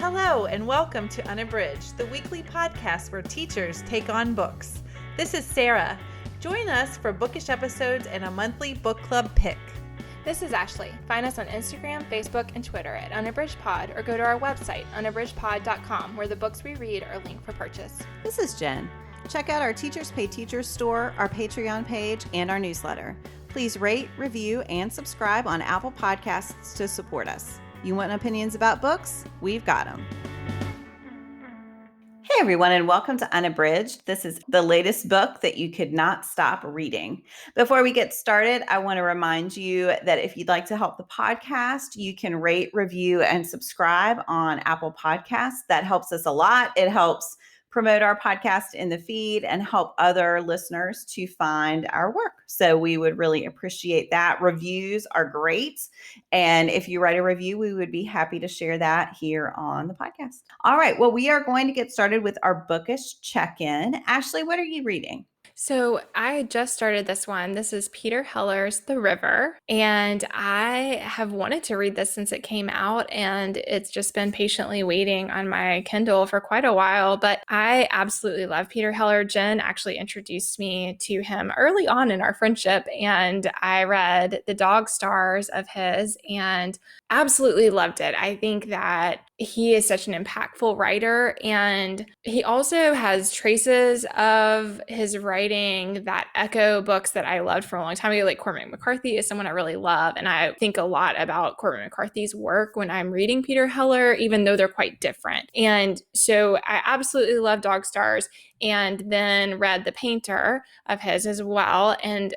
Hello, and welcome to Unabridged, the weekly podcast where teachers take on books. This is Sarah. Join us for bookish episodes and a monthly book club pick. This is Ashley. Find us on Instagram, Facebook, and Twitter at UnabridgedPod, or go to our website, unabridgedpod.com, where the books we read are linked for purchase. This is Jen. Check out our Teachers Pay Teachers store, our Patreon page, and our newsletter. Please rate, review, and subscribe on Apple Podcasts to support us. You want opinions about books? We've got them. Hey everyone, and welcome to Unabridged. This is the latest book that you could not stop reading. Before we get started, I want to remind you that if you'd like to help the podcast, you can rate, review, and subscribe on Apple Podcasts. That helps us a lot. It helps promote our podcast in the feed and help other listeners to find our work. So we would really appreciate that. Reviews are great. And if you write a review, we would be happy to share that here on the podcast. All right. Well, we are going to get started with our bookish check-in. Ashley, what are you reading? So I just started this one. This is Peter Heller's The River, and I have wanted to read this since it came out, and it's just been patiently waiting on my Kindle for quite a while, but I absolutely love Peter Heller. Jen actually introduced me to him early on in our friendship, and I read The Dog Stars of his and absolutely loved it. I think that he is such an impactful writer, and he also has traces of his writing that echo books that I loved for a long time ago. Like Cormac McCarthy is someone I really love, and I think a lot about Cormac McCarthy's work when I'm reading Peter Heller, even though they're quite different. And so I absolutely love Dog Stars, and then read The Painter of his as well. And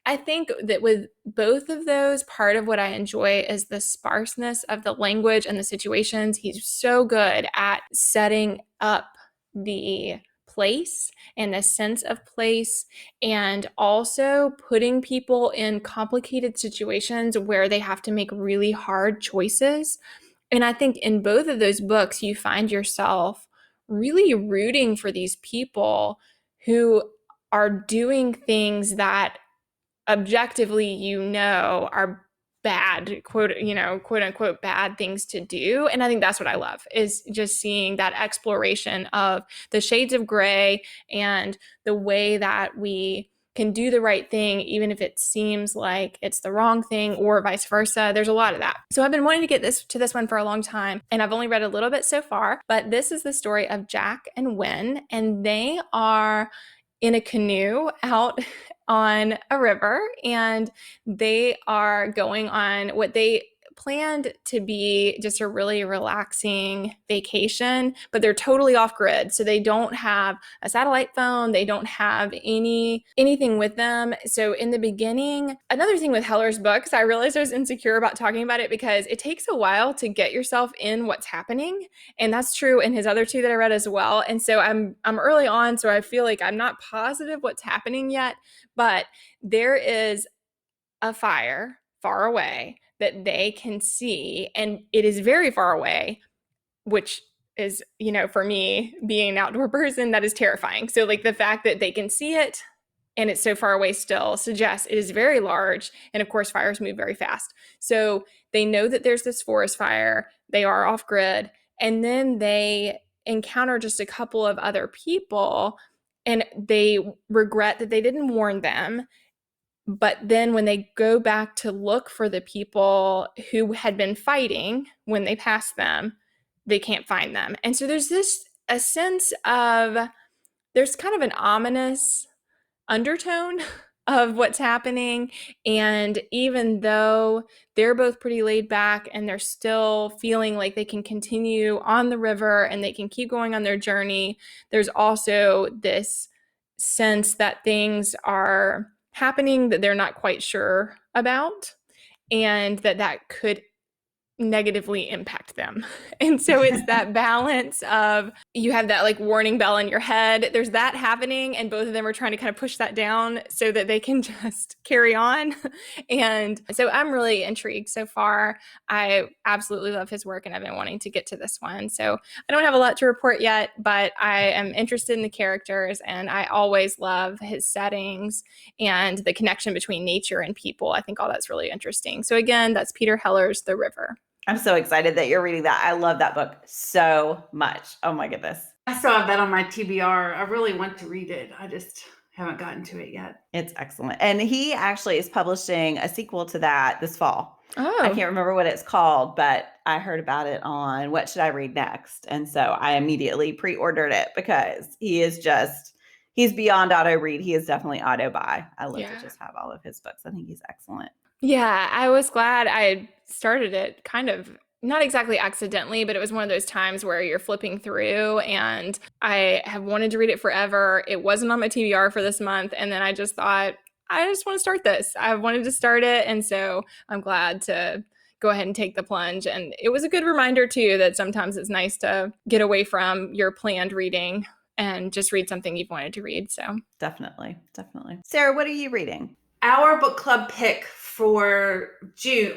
I think that with both of those, part of what I enjoy is the sparseness of the language and the situations. He's so good at setting up the place and the sense of place, and also putting people in complicated situations where they have to make really hard choices. And I think in both of those books, you find yourself really rooting for these people who are doing things that objectively, are bad, quote unquote, bad things to do. And I think that's what I love, is just seeing that exploration of the shades of gray and the way that we can do the right thing, even if it seems like it's the wrong thing, or vice versa. There's a lot of that. So I've been wanting to get this one for a long time, and I've only read a little bit so far, but this is the story of Jack and Wynn, and they are in a canoe out on a river, and they are going on what they planned to be just a really relaxing vacation, but they're totally off grid. So they don't have a satellite phone. They don't have anything with them. So in the beginning, another thing with Heller's books, I realized I was insecure about talking about it because it takes a while to get yourself in what's happening. And that's true in his other two that I read as well. And so I'm early on, so I feel like I'm not positive what's happening yet, but there is a fire far away that they can see, and it is very far away, which is, for me, being an outdoor person, that is terrifying. So like the fact that they can see it and it's so far away still suggests it is very large. And of course, fires move very fast. So they know that there's this forest fire. They are off grid. And then they encounter just a couple of other people, and they regret that they didn't warn them. But then when they go back to look for the people who had been fighting when they passed them, they can't find them. And so there's a sense of, there's kind of an ominous undertone of what's happening. And even though they're both pretty laid back and they're still feeling like they can continue on the river and they can keep going on their journey, there's also this sense that things are happening that they're not quite sure about, and that could negatively impact them. And so it's that balance of, you have that like warning bell in your head, there's that happening, and both of them are trying to kind of push that down so that they can just carry on. And so I'm really intrigued so far. I absolutely love his work, and I've been wanting to get to this one. So I don't have a lot to report yet, but I am interested in the characters, and I always love his settings and the connection between nature and people. I think all that's really interesting. So again, that's Peter Heller's The River. I'm so excited that you're reading that. I love that book so much. Oh my goodness. I still have that on my TBR. I really want to read it. I just haven't gotten to it yet. It's excellent. And he actually is publishing a sequel to that this fall. Oh. I can't remember what it's called, but I heard about it on What Should I Read Next? And so I immediately pre-ordered it because he's beyond auto read. He is definitely auto buy. I love to just have all of his books. I think he's excellent. Yeah, I was glad I started it kind of not exactly accidentally, but it was one of those times where you're flipping through and I have wanted to read it forever. It wasn't on my TBR for this month. And then I just thought, I just want to start this. I wanted to start it. And so I'm glad to go ahead and take the plunge. And it was a good reminder too, that sometimes it's nice to get away from your planned reading and just read something you've wanted to read. So definitely. Sarah, what are you reading? Our book club pick for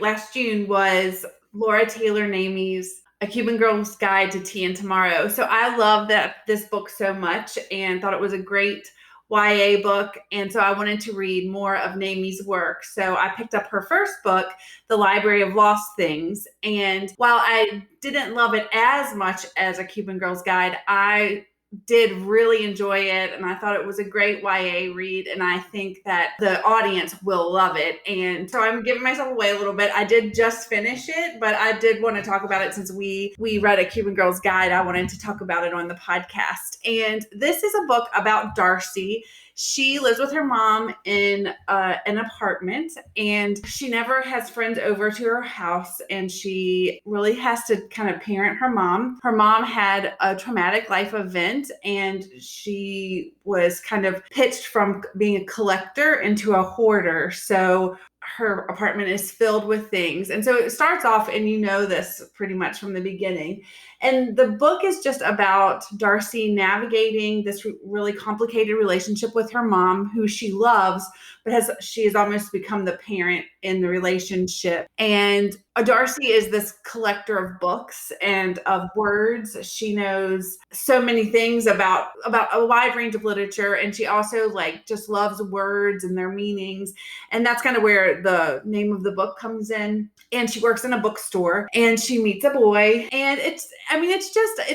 last June was Laura Taylor Namie's A Cuban Girl's Guide to Tea and Tomorrow. So I love this book so much and thought it was a great YA book. And so I wanted to read more of Namie's work. So I picked up her first book, The Library of Lost Things. And while I didn't love it as much as A Cuban Girl's Guide, I did really enjoy it, and I thought it was a great YA read, and I think that the audience will love it. And so I'm giving myself away a little bit. I did just finish it, but I did want to talk about it since we read A Cuban Girl's Guide. I wanted to talk about it on the podcast. And this is a book about Darcy. She lives with her mom in an apartment, and she never has friends over to her house, and she really has to kind of parent her mom. Her mom had a traumatic life event, and she was kind of pitched from being a collector into a hoarder. So her apartment is filled with things. And so it starts off, and you know this pretty much from the beginning. And the book is just about Darcy navigating this really complicated relationship with her mom, who she loves, but she has almost become the parent in the relationship. And Darcy is this collector of books and of words. She knows so many things about a wide range of literature, and she also just loves words and their meanings. And that's kind of where the name of the book comes in. And she works in a bookstore, and she meets a boy, and it's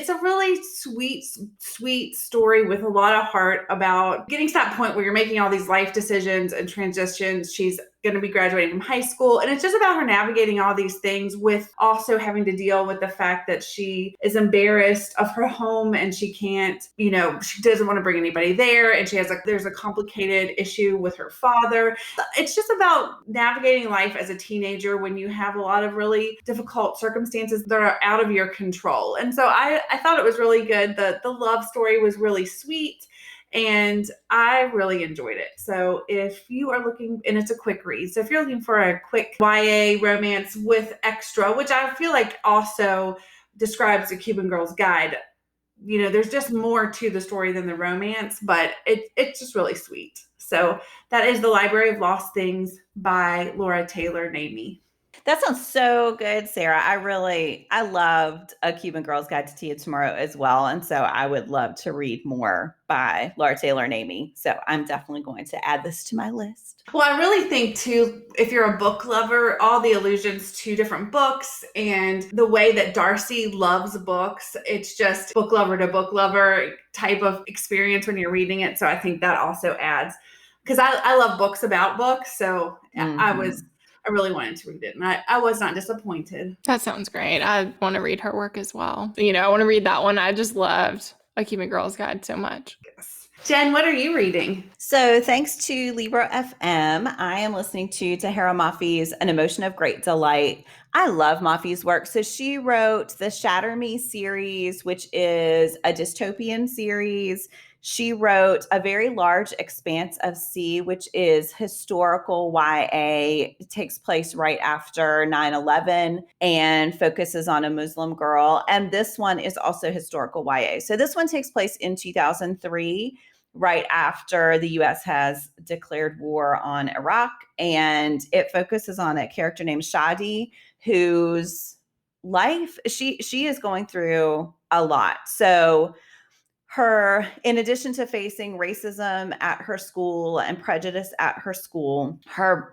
a really sweet story with a lot of heart about getting to that point where you're making all these life decisions and transitions. She's going to be graduating from high school, and it's just about her navigating all these things with also having to deal with the fact that she is embarrassed of her home, and she can't, she doesn't want to bring anybody there, and there's a complicated issue with her father. It's just about navigating life as a teenager when you have a lot of really difficult circumstances that are out of your control. And so I thought it was really good. The love story was really sweet, and I really enjoyed it. So if you are looking, and it's a quick read, so if you're looking for a quick YA romance with extra, which I feel like also describes The Cuban Girl's Guide, there's just more to the story than the romance, but it's just really sweet. So that is The Library of Lost Things by Laura Taylor Namie. That sounds so good, Sarah. I loved A Cuban Girl's Guide to Tea and Tomorrow as well. And so I would love to read more by Laura Taylor Namie. So I'm definitely going to add this to my list. Well, I really think too, if you're a book lover, all the allusions to different books and the way that Darcy loves books, it's just book lover to book lover type of experience when you're reading it. So I think that also adds, because I love books about books. So I really wanted to read it, and I was not disappointed. That sounds great. I want to read her work as well. I want to read that one. I just loved A Cuban Girl's Guide so much. Yes. Jen, what are you reading? So thanks to Libro FM, I am listening to Tahira Mafi's An Emotion of Great Delight. I love Mafi's work. So she wrote the Shatter Me series, which is a dystopian series. She wrote A Very Large Expanse of Sea, which is historical YA. It takes place right after 9/11 and focuses on a Muslim girl. And this one is also historical YA. So this one takes place in 2003, right after the U.S. has declared war on Iraq. And it focuses on a character named Shadi, whose life, she is going through a lot. So in addition to facing racism at her school and prejudice at her school, her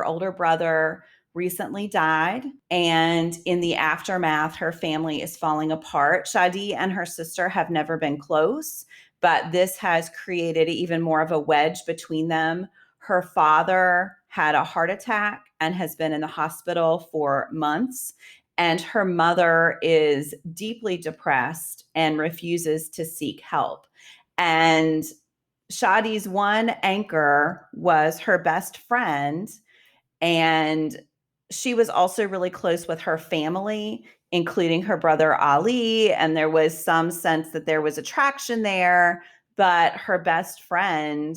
older brother, recently died, and in the aftermath, her family is falling apart. Shadi and her sister have never been close, but this has created even more of a wedge between them. Her father had a heart attack and has been in the hospital for months, and her mother is deeply depressed and refuses to seek help. And Shadi's one anchor was her best friend, and she was also really close with her family, including her brother Ali. And there was some sense that there was attraction there, but her best friend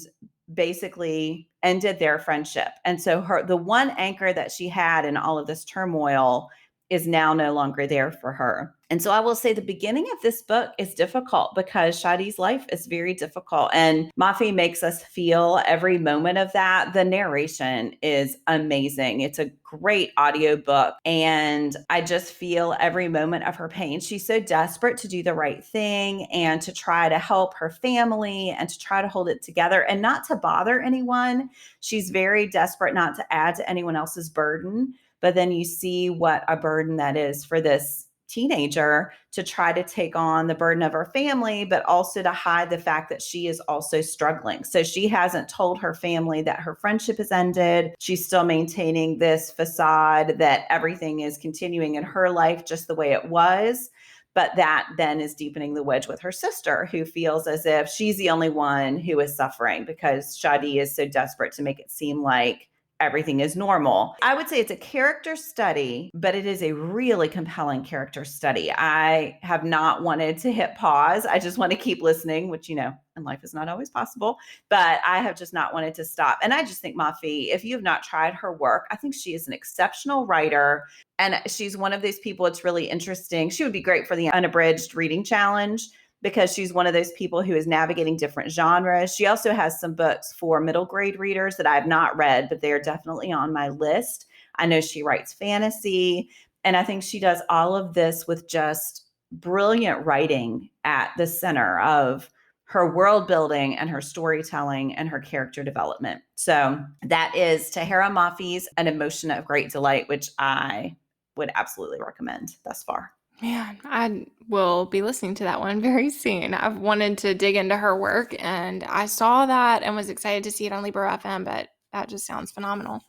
basically ended their friendship. And so the one anchor that she had in all of this turmoil is now no longer there for her. And so I will say the beginning of this book is difficult because Shadi's life is very difficult. And Mafi makes us feel every moment of that. The narration is amazing. It's a great audiobook. And I just feel every moment of her pain. She's so desperate to do the right thing and to try to help her family and to try to hold it together and not to bother anyone. She's very desperate not to add to anyone else's burden. But then you see what a burden that is for this teenager to try to take on the burden of her family, but also to hide the fact that she is also struggling. So she hasn't told her family that her friendship has ended. She's still maintaining this facade that everything is continuing in her life just the way it was. But that then is deepening the wedge with her sister, who feels as if she's the only one who is suffering because Shadi is so desperate to make it seem like everything is normal. I would say it's a character study, but it is a really compelling character study. I have not wanted to hit pause. I just want to keep listening, which, in life is not always possible, but I have just not wanted to stop. And I just think Mafi, if you have not tried her work, I think she is an exceptional writer. And she's one of those people, it's really interesting. She would be great for the Unabridged reading challenge, because she's one of those people who is navigating different genres. She also has some books for middle grade readers that I have not read, but they are definitely on my list. I know she writes fantasy, and I think she does all of this with just brilliant writing at the center of her world building and her storytelling and her character development. So that is Tahira Mafi's An Emotion of Great Delight, which I would absolutely recommend thus far. Man, I will be listening to that one very soon. I've wanted to dig into her work, and I saw that and was excited to see it on Libro FM, but that just sounds phenomenal.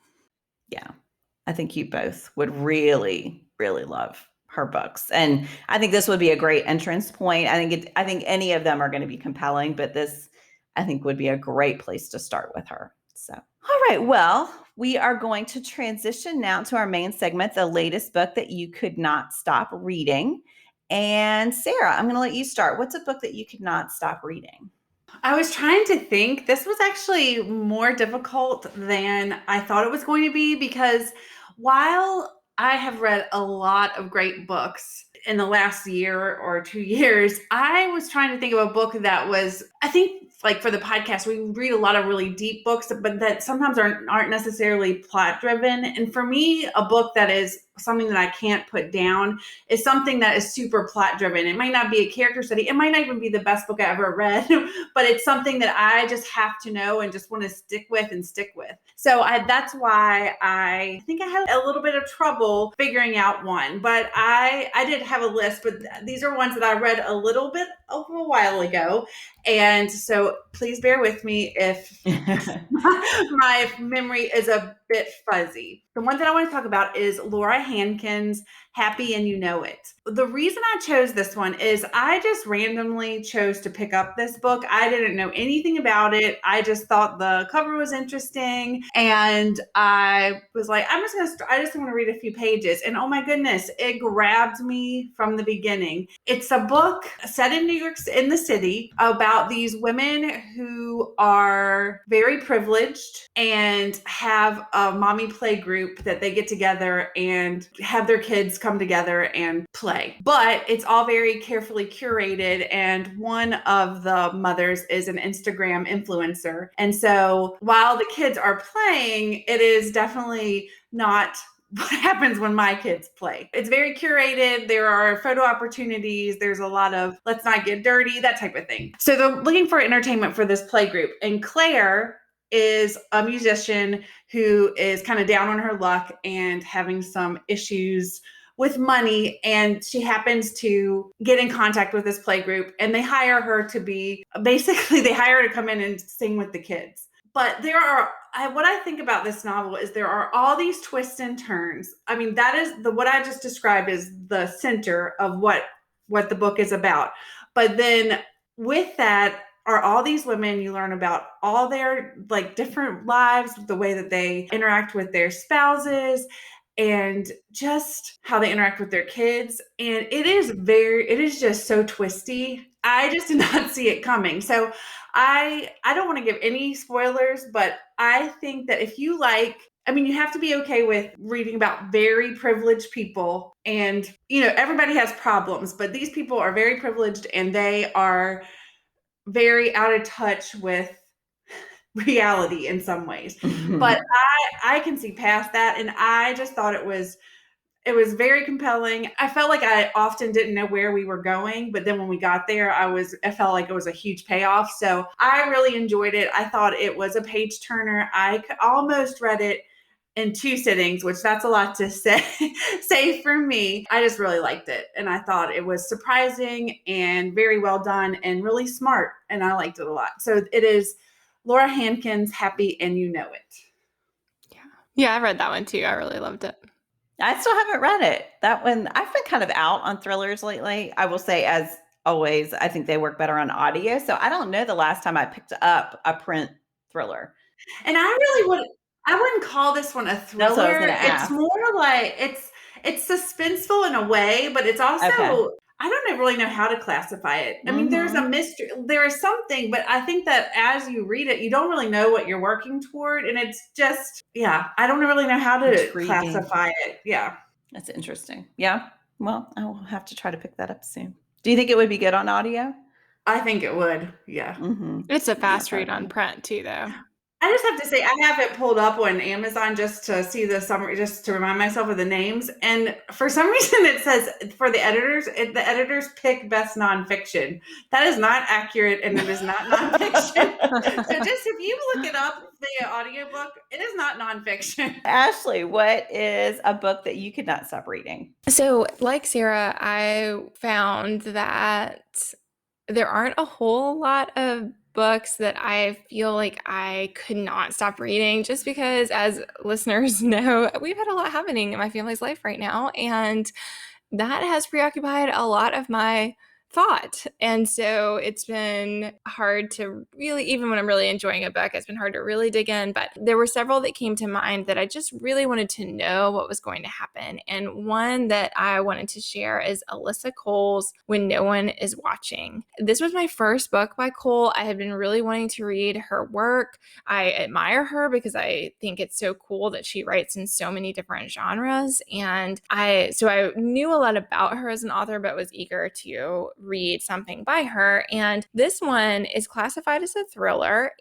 Yeah, I think you both would really, really love her books. And I think this would be a great entrance point. I think any of them are going to be compelling, but this, I think, would be a great place to start with her. So, all right, well, we are going to transition now to our main segment, the latest book that you could not stop reading. And Sarah, I'm going to let you start. What's a book that you could not stop reading? I was trying to think. This was actually more difficult than I thought it was going to be, because while I have read a lot of great books in the last year or 2 years, I was trying to think of a book that was, I think, like for the podcast, we read a lot of really deep books, but that sometimes aren't necessarily plot driven. And for me, a book that is something that I can't put down is something that is super plot driven. It might not be a character study. It might not even be the best book I ever read, but it's something that I just have to know and just want to stick with. So that's why I think I had a little bit of trouble figuring out one, but I did have a list, but these are ones that I read a little bit over a while ago. And so please bear with me if my memory is a bit fuzzy. The one that I want to talk about is Laura Hankin's Happy and You Know It. The reason I chose this one is I just randomly chose to pick up this book. I didn't know anything about it. I just thought the cover was interesting. And I was like, I just want to read a few pages. And oh my goodness, it grabbed me from the beginning. It's a book set in New York, in the city, about these women who are very privileged and have a mommy play group that they get together and have their kids come together and play. But it's all very carefully curated, and one of the mothers is an Instagram influencer. And so while the kids are playing, it is definitely not what happens when my kids play. It's very curated. There are photo opportunities. There's a lot of let's not get dirty, that type of thing. So they're looking for entertainment for this play group. And Claire is a musician who is kind of down on her luck and having some issues with money, and she happens to get in contact with this play group, and they hire her to come in and sing with the kids. But what I think about this novel is there are all these twists and turns. I mean, that is what I just described is the center of what the book is about. But then with that are all these women. You learn about all their like different lives, the way that they interact with their spouses, and just how they interact with their kids. And it is just so twisty. I just did not see it coming. So I don't want to give any spoilers, but I think that if you you have to be okay with reading about very privileged people, and everybody has problems, but these people are very privileged and they are very out of touch with reality in some ways. But I can see past that, and I just thought it was very compelling. I felt like I often didn't know where we were going, but then when we got there, I felt like it was a huge payoff. So I really enjoyed it. I thought it was a page turner. I almost read it in 2 sittings, which that's a lot to say for me. I just really liked it. And I thought it was surprising and very well done and really smart. And I liked it a lot. So it is Laura Hankin's Happy and You Know It. Yeah, I read that one too. I really loved it. I still haven't read it. That one, I've been kind of out on thrillers lately. I will say, as always, I think they work better on audio. So I don't know the last time I picked up a print thriller. And I wouldn't call this one a thriller. That's what I was gonna ask. It's more like it's suspenseful in a way, but it's also Okay. I don't really know how to classify it. I mean, there's a mystery, there is something, but I think that as you read it, you don't really know what you're working toward. And it's just, I don't really know how to Intriguing. classify it. Yeah. That's interesting. Yeah. Well, I will have to try to pick that up soon. Do you think it would be good on audio? I think it would. Yeah. It's a fast read on print too, though. I just have to say, I have it pulled up on Amazon just to see the summary, just to remind myself of the names. And for some reason, it says for the editors pick best nonfiction. That is not accurate, and it is not nonfiction. So just if you look it up, the audiobook, it is not nonfiction. Ashley, what is a book that you could not stop reading? So, like Sarah, I found that there aren't a whole lot of books that I feel like I could not stop reading, just because, as listeners know, we've had a lot happening in my family's life right now, and that has preoccupied a lot of my thought. And so it's been hard to really, even when I'm really enjoying a book, it's been hard to really dig in. But there were several that came to mind that I just really wanted to know what was going to happen. And one that I wanted to share is Alyssa Cole's When No One Is Watching. This was my first book by Cole. I had been really wanting to read her work. I admire her because I think it's so cool that she writes in so many different genres. And I knew a lot about her as an author, but was eager to read something by her. And this one is classified as a thriller,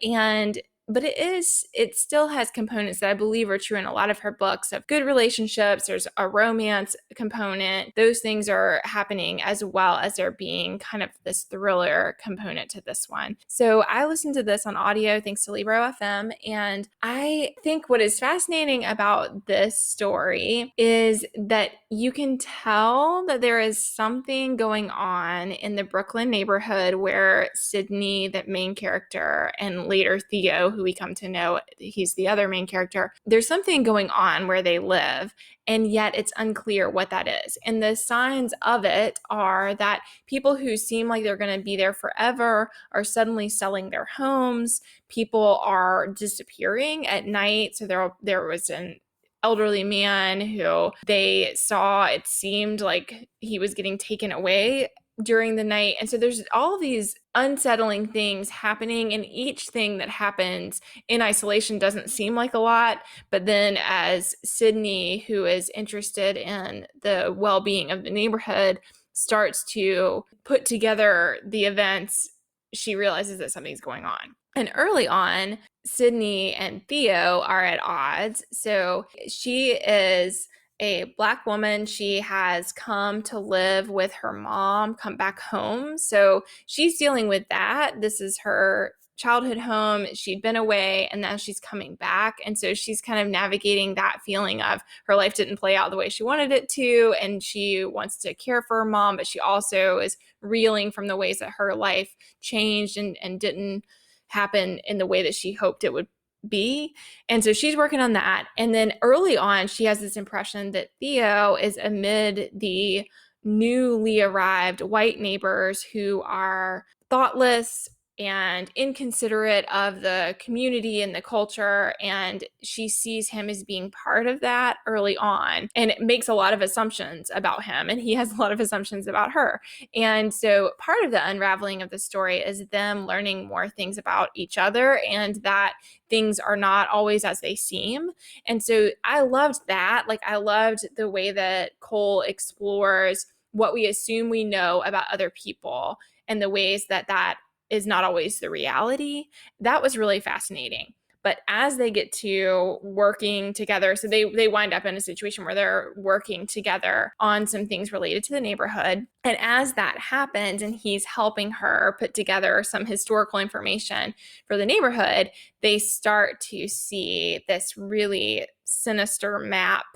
but it still has components that I believe are true in a lot of her books of good relationships. There's a romance component. Those things are happening, as well as there being kind of this thriller component to this one. So I listened to this on audio thanks to Libro FM. And I think what is fascinating about this story is that you can tell that there is something going on in the Brooklyn neighborhood where Sydney, the main character, and later Theo, who we come to know, he's the other main character, there's something going on where they live, and yet it's unclear what that is. And the signs of it are that people who seem like they're going to be there forever are suddenly selling their homes. People are disappearing at night. So there was an elderly man who they saw, it seemed like he was getting taken away during the night. And so there's all these unsettling things happening, and each thing that happens in isolation doesn't seem like a lot. But then as Sydney, who is interested in the well-being of the neighborhood, starts to put together the events, she realizes that something's going on. And early on, Sydney and Theo are at odds. So she is a Black woman. She has come to live with her mom, come back home. So she's dealing with that. This is her childhood home. She'd been away and now she's coming back. And so she's kind of navigating that feeling of her life didn't play out the way she wanted it to. And she wants to care for her mom, but she also is reeling from the ways that her life changed and didn't happen in the way that she hoped it would be. And so she's working on that. And then early on, she has this impression that Theo is amid the newly arrived white neighbors who are thoughtless and inconsiderate of the community and the culture. And she sees him as being part of that early on. And it makes a lot of assumptions about him. And he has a lot of assumptions about her. And so part of the unraveling of the story is them learning more things about each other and that things are not always as they seem. And so I loved that. Like, I loved the way that Cole explores what we assume we know about other people and the ways that that is not always the reality. That was really fascinating. But as they get to working together, so they wind up in a situation where they're working together on some things related to the neighborhood. And as that happens, and he's helping her put together some historical information for the neighborhood, they start to see this really sinister map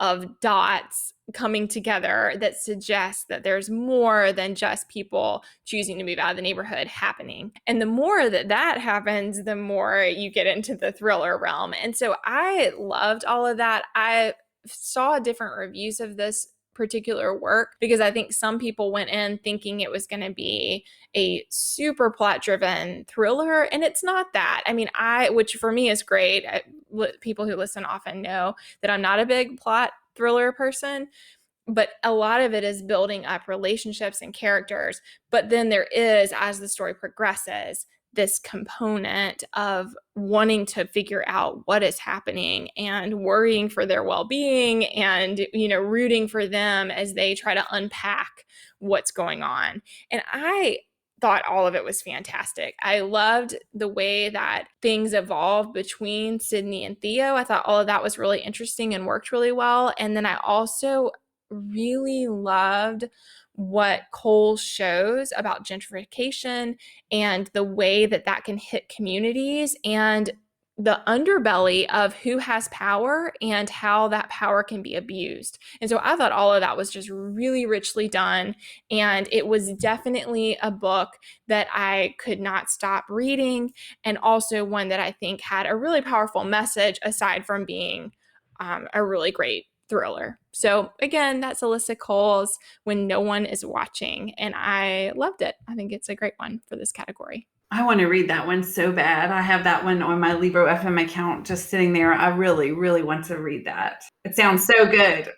of dots coming together that suggests that there's more than just people choosing to move out of the neighborhood happening. And the more that that happens, the more you get into the thriller realm. And so I loved all of that. I saw different reviews of this particular work because I think some people went in thinking it was going to be a super plot driven thriller, and it's not that. I mean, which for me is great. People who listen often know that I'm not a big plot thriller person, but a lot of it is building up relationships and characters. But then there is, as the story progresses, this component of wanting to figure out what is happening and worrying for their well-being and, rooting for them as they try to unpack what's going on. And I thought all of it was fantastic. I loved the way that things evolved between Sydney and Theo. I thought all of that was really interesting and worked really well. And then I also really loved what Cole shows about gentrification and the way that that can hit communities and the underbelly of who has power and how that power can be abused. And so I thought all of that was just really richly done. And it was definitely a book that I could not stop reading, and also one that I think had a really powerful message aside from being a really great thriller. So again, that's Alyssa Cole's When No One Is Watching, and I loved it. I think it's a great one for this category. I want to read that one so bad. I have that one on my Libro FM account just sitting there. I really, really want to read that. It sounds so good.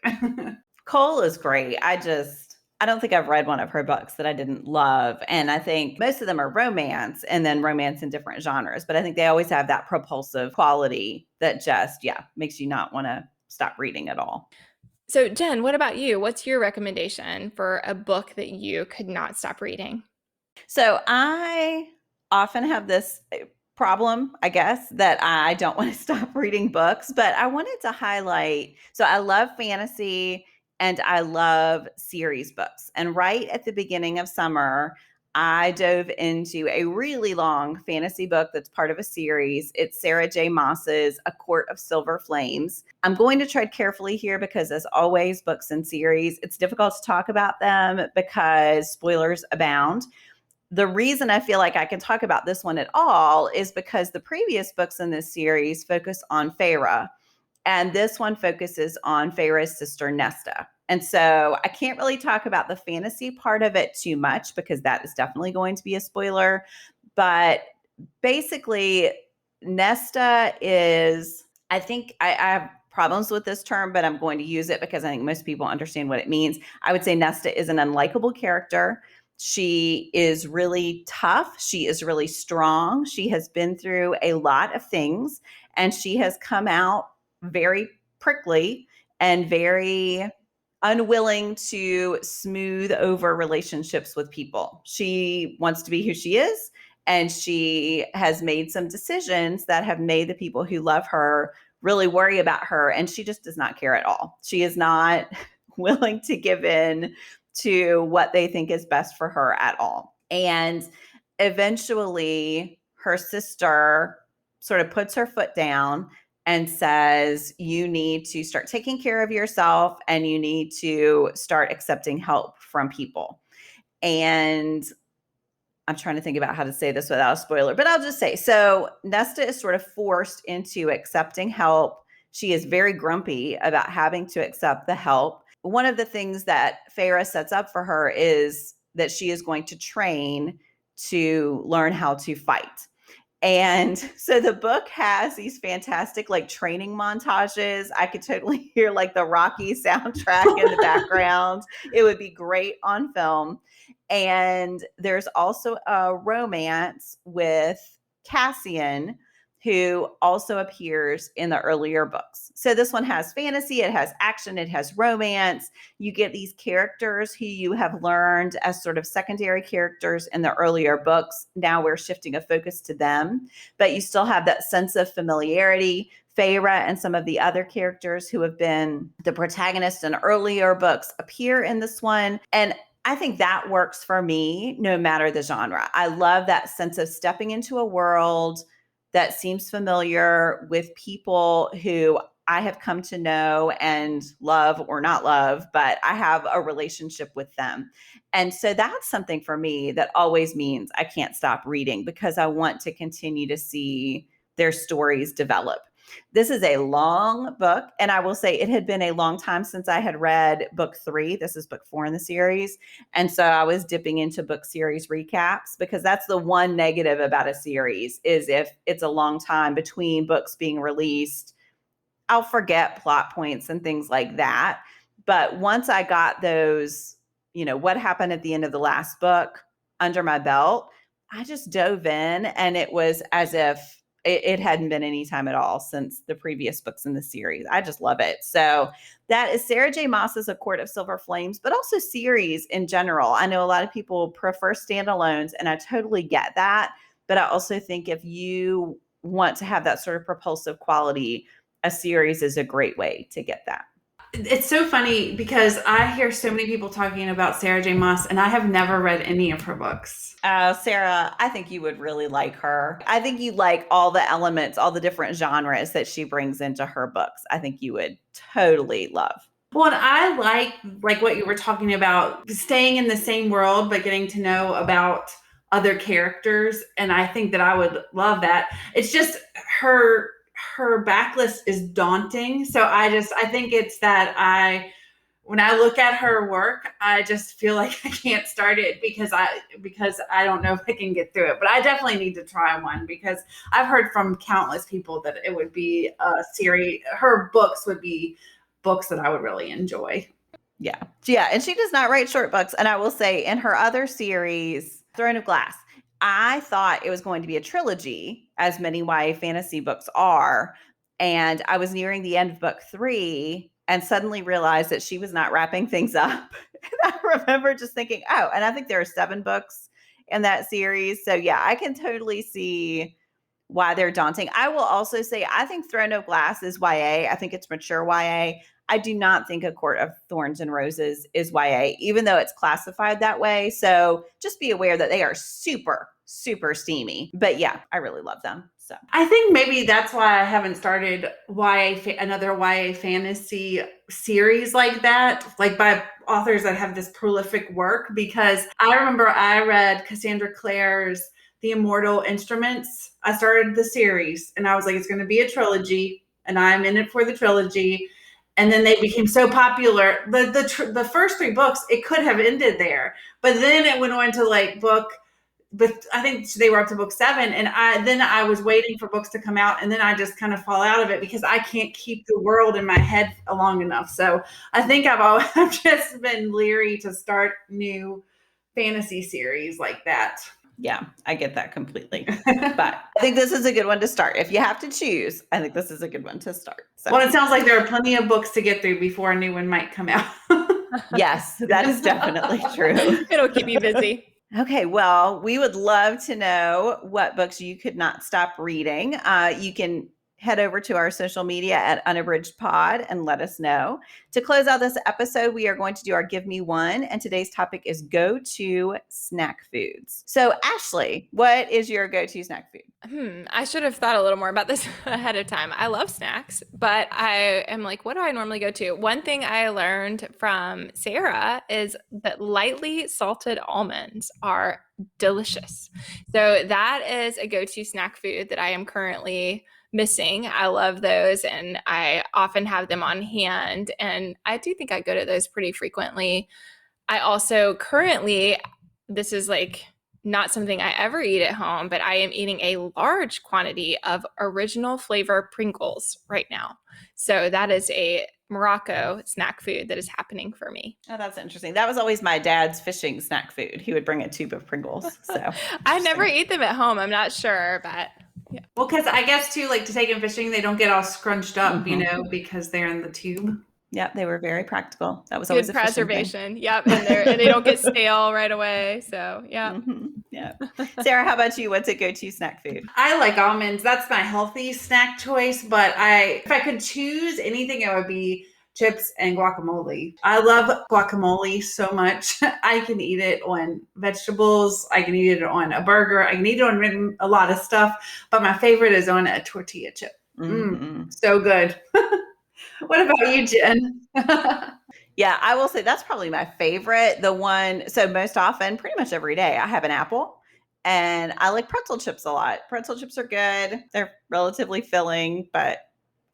Cole is great. I don't think I've read one of her books that I didn't love. And I think most of them are romance and then romance in different genres. But I think they always have that propulsive quality that just, makes you not want to stop reading at all. So Jen, what about you? What's your recommendation for a book that you could not stop reading? So I often have this problem, I guess, that I don't want to stop reading books, but I wanted to highlight. So I love fantasy and I love series books. And right at the beginning of summer, I dove into a really long fantasy book that's part of a series. It's Sarah J. Maas's A Court of Silver Flames. I'm going to tread carefully here because, as always, books and series, it's difficult to talk about them because spoilers abound. The reason I feel like I can talk about this one at all is because the previous books in this series focus on Feyre, and this one focuses on Feyre's sister Nesta. And so I can't really talk about the fantasy part of it too much because that is definitely going to be a spoiler. But basically, Nesta is, I think I have problems with this term, but I'm going to use it because I think most people understand what it means. I would say Nesta is an unlikable character. She is really tough. She is really strong. She has been through a lot of things, and she has come out very prickly and very unwilling to smooth over relationships with people. She wants to be who she is, and she has made some decisions that have made the people who love her really worry about her, and she just does not care at all. She is not willing to give in to what they think is best for her at all. And eventually her sister sort of puts her foot down and says, you need to start taking care of yourself and you need to start accepting help from people. And I'm trying to think about how to say this without a spoiler, but I'll just say, so Nesta is sort of forced into accepting help. She is very grumpy about having to accept the help. One of the things that Feyre sets up for her is that she is going to train to learn how to fight. And so the book has these fantastic like training montages. I could totally hear like the Rocky soundtrack in the background. It would be great on film. And there's also a romance with Cassian, who also appears in the earlier books. So this one has fantasy, it has action, it has romance. You get these characters who you have learned as sort of secondary characters in the earlier books. Now we're shifting a focus to them, but you still have that sense of familiarity. Feyre and some of the other characters who have been the protagonists in earlier books appear in this one. And I think that works for me no matter the genre. I love that sense of stepping into a world that seems familiar with people who I have come to know and love or not love, but I have a relationship with them. And so that's something for me that always means I can't stop reading because I want to continue to see their stories develop. This is a long book, and I will say it had been a long time since I had read book 3. This is book 4 in the series. And so I was dipping into book series recaps because that's the one negative about a series is if it's a long time between books being released, I'll forget plot points and things like that. But once I got those, what happened at the end of the last book under my belt, I just dove in and it was as if it hadn't been any time at all since the previous books in the series. I just love it. So that is Sarah J. Maas's A Court of Silver Flames, but also series in general. I know a lot of people prefer standalones, and I totally get that. But I also think if you want to have that sort of propulsive quality, a series is a great way to get that. It's so funny because I hear so many people talking about Sarah J. Maas, and I have never read any of her books. Sarah, I think you would really like her. I think you like all the elements, all the different genres that she brings into her books. I think you would totally love. Well, and I like what you were talking about, staying in the same world, but getting to know about other characters. And I think that I would love that. It's just her backlist is daunting. So I think it's that when I look at her work, I just feel like I can't start it because I don't know if I can get through it. But I definitely need to try one because I've heard from countless people that it would be a series. Her books would be books that I would really enjoy. Yeah. And she does not write short books. And I will say in her other series, Throne of Glass, I thought it was going to be a trilogy, as many YA fantasy books are. And I was nearing the end of book 3 and suddenly realized that she was not wrapping things up. And I remember just thinking, oh, and I think there are 7 books in that series. So yeah, I can totally see why they're daunting. I will also say, I think Throne of Glass is YA. I think it's mature YA. I do not think A Court of Thorns and Roses is YA, even though it's classified that way. So just be aware that they are super, super steamy. But yeah, I really love them. So I think maybe that's why I haven't started another YA fantasy series like that, like by authors that have this prolific work, because I remember I read Cassandra Clare's The Immortal Instruments. I started the series and I was like, it's going to be a trilogy and I'm in it for the trilogy. And then they became so popular. The first 3 books, it could have ended there, but then it went on to but I think they were up to book 7. And I was waiting for books to come out. And then I just kind of fall out of it because I can't keep the world in my head long enough. So I think I've just been leery to start new fantasy series like that. Yeah, I get that completely. But I think this is a good one to start. If you have to choose, I think this is a good one to start. So. Well, it sounds like there are plenty of books to get through before a new one might come out. Yes, that is definitely true. It'll keep you busy. Okay, well, we would love to know what books you could not stop reading. You can head over to our social media at Unabridged Pod and let us know. To close out this episode, we are going to do our Give Me One, and today's topic is go-to snack foods. So Ashley, what is your go-to snack food? I should have thought a little more about this ahead of time. I love snacks, but I am like, what do I normally go to? One thing I learned from Sarah is that lightly salted almonds are delicious. So that is a go-to snack food that I am currently missing. I love those, and I often have them on hand, and I do think I go to those pretty frequently. I also currently, this is like not something I ever eat at home, but I am eating a large quantity of original flavor Pringles right now. So that is a Morocco snack food that is happening for me. Oh, that's interesting. That was always my dad's fishing snack food. He would bring a tube of Pringles. So I never eat them at home. I'm not sure, but yeah. Well, because I guess too, like to take them fishing, they don't get all scrunched up, because they're in the tube. Yep, they were very practical. That was always good a preservation. Yep, and they don't get stale right away. So yeah. Yeah. Sarah, how about you? What's a go-to snack food? I like almonds. That's my healthy snack choice. But if I could choose anything, it would be chips and guacamole. I love guacamole so much. I can eat it on vegetables. I can eat it on a burger. I can eat it on a lot of stuff. But my favorite is on a tortilla chip. So good. What about you, Jen? Yeah, I will say that's probably my favorite. The one, so most often, pretty much every day, I have an apple, and I like pretzel chips a lot. Pretzel chips are good. They're relatively filling, but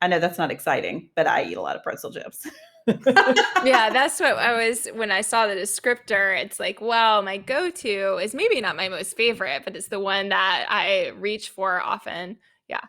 I know that's not exciting, but I eat a lot of pretzel chips. Yeah, that's what I was, when I saw the descriptor, it's like, well, my go-to is maybe not my most favorite, but it's the one that I reach for often. Yeah.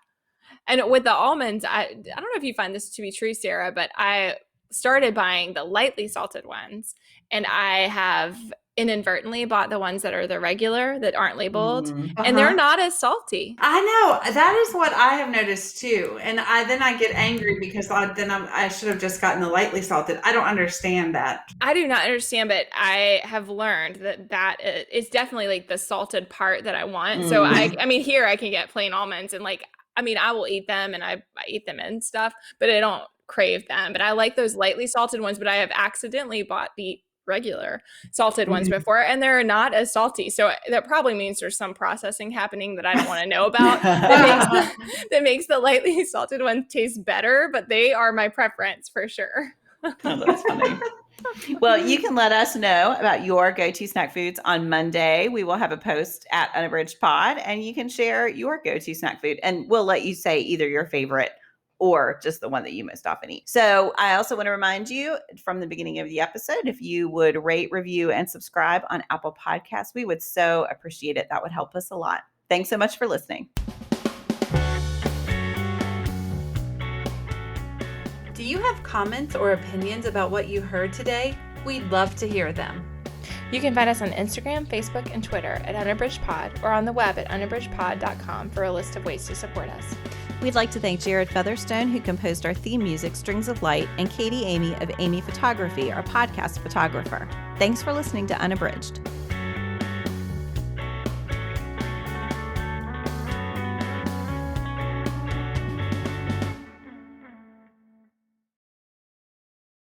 And with the almonds, I don't know if you find this to be true, Sarah, but I started buying the lightly salted ones, and I have inadvertently bought the ones that are the regular that aren't labeled, and they're not as salty. I know. That is what I have noticed too. And then I get angry because I should have just gotten the lightly salted. I don't understand that. I do not understand, but I have learned that it's definitely like the salted part that I want. So I mean, here I can get plain almonds, and like, I mean, I will eat them, and I eat them and stuff, but I don't crave them. But I like those lightly salted ones, but I have accidentally bought the regular salted ones before, and they're not as salty. So that probably means there's some processing happening that I don't want to know about that makes the lightly salted one taste better, but they are my preference for sure. Oh, that's funny. Well, you can let us know about your go-to snack foods on Monday. We will have a post at Unabridged Pod, and you can share your go-to snack food, and we'll let you say either your favorite or just the one that you most often eat. So I also want to remind you from the beginning of the episode, if you would rate, review, and subscribe on Apple Podcasts, we would so appreciate it. That would help us a lot. Thanks so much for listening. Do you have comments or opinions about what you heard today? We'd love to hear them. You can find us on Instagram, Facebook, and Twitter at Unabridged Pod, or on the web at unabridgedpod.com for a list of ways to support us. We'd like to thank Jared Featherstone, who composed our theme music, Strings of Light, and Katie Amy of Amy Photography, our podcast photographer. Thanks for listening to Unabridged.